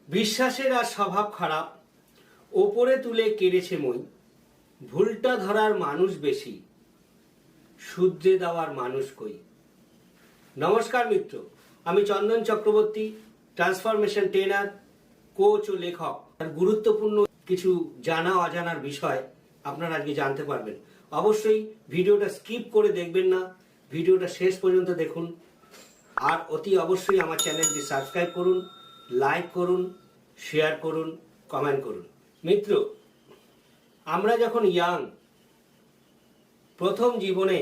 বিশ্বাসের আর স্বভাব খারাপ, ওপরে তুলে কেড়েছে মই। ভুলটা ধরার মানুষ বেশি, শুধরে দেওয়ার মানুষ কই। নমস্কার মিত্র, আমি Chandan Chakraborty, transformation trainer, coach ও লেখক। আর গুরুত্বপূর্ণ কিছু জানা অজানার বিষয় আপনারা আজকে জানতে পারবেন। অবশ্যই ভিডিওটা স্কিপ করে দেখবেন না, ভিডিওটা শেষ পর্যন্ত দেখুন। আর অতি অবশ্যই আমার চ্যানেলটি সাবস্ক্রাইব করুন, লাইক করুন, শেয়ার করুন, কমেন্ট করুন। মিত্র, আমরা যখন ইয়াং, প্রথম জীবনে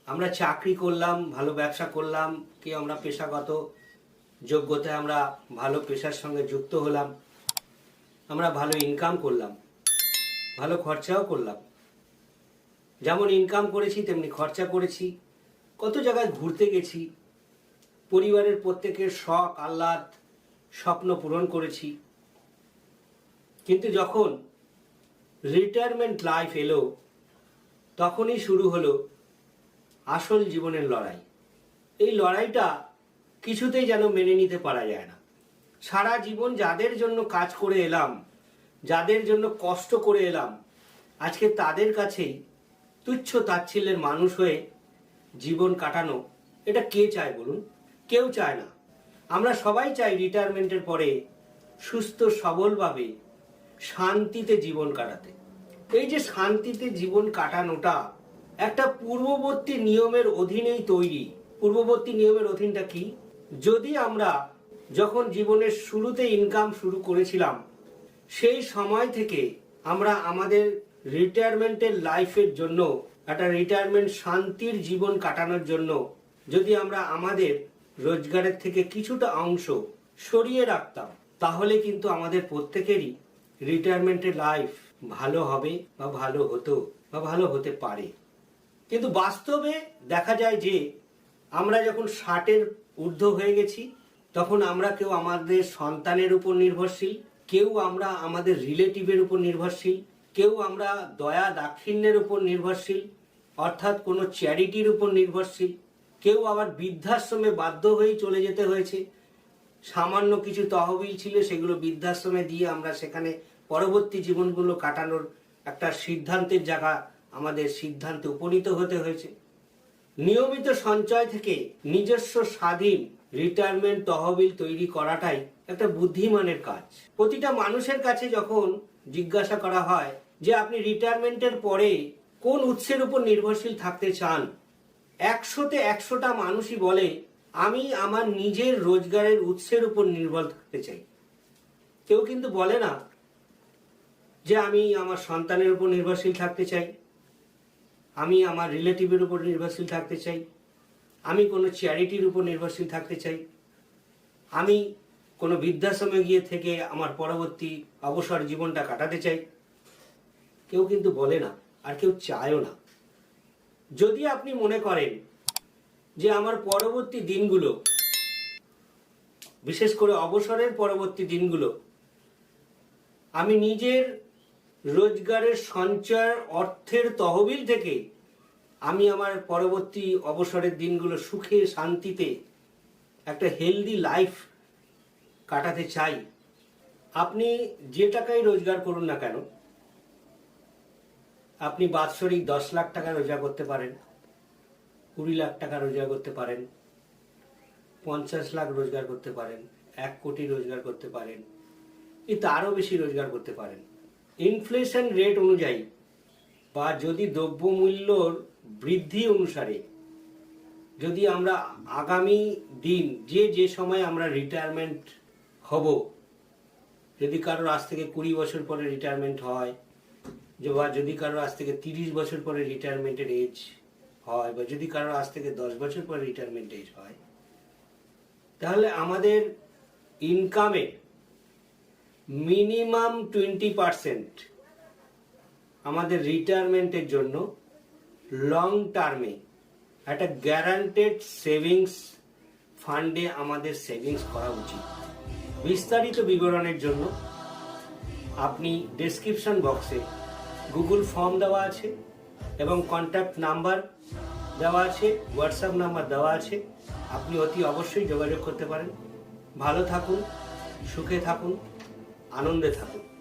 আমরা চাকরি করলাম, ভালো ব্যবসা করলাম, কি আমরা পেশাগত যোগ্যতায় আমরা ভালো পেশার সঙ্গে যুক্ত হলাম, আমরা ভালো ইনকাম করলাম, ভালো খরচাও করলাম। যেমন ইনকাম করেছি তেমনি খরচা করেছি, কত জায়গায় ঘুরতে গেছি, পরিবারের প্রত্যেকের শখ আহ্লাদ স্বপ্ন পূরণ করেছি। কিন্তু যখন রিটায়ারমেন্ট লাইফ এলো, তখনই শুরু হলো আসল জীবনের লড়াই। এই লড়াইটা কিছুতেই যেন মেনে নিতে পারা যায় না। সারা জীবন যাদের জন্য কাজ করে এলাম, যাদের জন্য কষ্ট করে এলাম, আজকে তাদের কাছেই তুচ্ছ তাচ্ছিল্যের মানুষ হয়ে জীবন কাটানো, এটা কে চায় বলুন? কেউ চায় না। আমরা সবাই চাই রিটায়ারমেন্টের পরে সুস্থ সবলভাবে শান্তিতে জীবন কাটাতে। এই যে শান্তিতে জীবন কাটানোটা একটা পূর্ববর্তী নিয়মের অধীনেই তৈরি। পূর্ববর্তী নিয়মের অধীনটা কি? যদি আমরা যখন জীবনের শুরুতে ইনকাম শুরু করেছিলাম, সেই সময় থেকে আমরা আমাদের রিটায়ারমেন্টের লাইফের জন্য, একটা রিটায়ারমেন্ট শান্তির জীবন কাটানোর জন্য যদি আমরা আমাদের রোজগারের থেকে কিছুটা অংশ সরিয়ে রাখতাম, তাহলে কিন্তু আমাদের প্রত্যেকেরই রিটায়ারমেন্টের লাইফ ভালো হবে বা ভালো হতো বা ভালো হতে পারে। কিন্তু বাস্তবে দেখা যায় যে আমরা যখন 60-এর ঊর্ধ্ব হয়ে গেছি, তখন আমরা কেউ আমাদের সন্তানের উপর নির্ভরশীল, কেউ আমরা আমাদের রিলেটিভের উপর নির্ভরশীল, কেউ আমরা দয়া দাক্ষিণ্যের উপর নির্ভরশীল, অর্থাৎ কোনো চ্যারিটির উপর নির্ভরশীল, কেউ আবার বৃদ্ধাশ্রমে বাধ্য হয়েই চলে যেতে হয়েছে। সামান্য কিছু তহবিল ছিল, সেগুলো বৃদ্ধাশ্রমে দিয়ে আমরা সেখানে পরবর্তী জীবনগুলো কাটানোর একটা সিদ্ধান্তের জায়গা, আমাদের সিদ্ধান্তে উপনীত হতে হয়েছে। নিয়মিত সঞ্চয় থেকে নিজস্ব স্বাধীন রিটায়ারমেন্ট তহবিল তৈরি করাটাই একটা বুদ্ধিমানের কাজ। প্রতিটা মানুষের কাছে যখন জিজ্ঞাসা করা হয় যে আপনি রিটায়ারমেন্টের পরে কোন উৎসের উপর নির্ভরশীল থাকতে চান, 100-তে 100টা মানুষই বলে আমি আমার নিজের রোজগারের উৎসের উপর নির্ভর থাকতে চাই। কেউ কিন্তু বলে না যে আমি আমার সন্তানের উপর নির্ভরশীল থাকতে চাই, আমি আমার রিলেটিভের উপর নির্ভরশীল থাকতে চাই, আমি কোনো চ্যারিটির উপর নির্ভরশীল থাকতে চাই, আমি কোনো বৃদ্ধাশ্রমে গিয়ে থেকে আমার পরবর্তী অবসর জীবনটা কাটাতে চাই। কেউ কিন্তু বলে না, আর কেউ চায়ও না। যদি আপনি মনে করেন যে আমার পরবর্তী দিনগুলো, বিশেষ করে অবসরের পরবর্তী দিনগুলো, আমি নিজের রোজগারের সঞ্চয় অর্থের তহবিল থেকে আমি আমার পরবর্তী অবসরের দিনগুলো সুখে শান্তিতে একটা হেলদি লাইফ কাটাতে চাই, আপনি যে টাকাই রোজগার করুন না কেন, আপনি বাৎসরিক 10 লাখ টাকা রোজগার করতে পারেন, 20 লাখ টাকা রোজগার করতে পারেন, 50 লাখ রোজগার করতে পারেন, 1 কোটি রোজগার করতে পারেন, তারও বেশি রোজগার করতে পারেন। ইনফ্লেশন রেট অনুযায়ী বা যদি দ্রব্যমূল্যর বৃদ্ধি অনুসারে যদি আমরা আগামী দিন যে সময় আমরা রিটায়ারমেন্ট হব, যদি কারোর আজ থেকে 20 বছর পরে রিটায়ারমেন্ট হয়, বা যদি কারোর আজ থেকে 30 বছর পরে রিটায়ারমেন্টের এজ হয়, বা যদি কারোর আজ থেকে 10 বছর পরে রিটায়ারমেন্ট এজ হয়, তাহলে আমাদের ইনকামের মিনিমাম 20% আমাদের রিটায়ারমেন্টের জন্য লং টার্মে একটা গ্যারান্টেড সেভিংস ফান্ডে আমাদের সেভিংস করা উচিত। বিস্তারিত বিবরণের জন্য আপনি ডেসক্রিপশন বক্সে গুগল ফর্ম দেওয়া আছে এবং কন্ট্যাক্ট নাম্বার দেওয়া আছে, হোয়াটসঅ্যাপ নাম্বার দেওয়া আছে, আপনি অতি অবশ্যই যোগাযোগ করতে পারেন। ভালো থাকুন, সুখে থাকুন, আনন্দে থাকুন।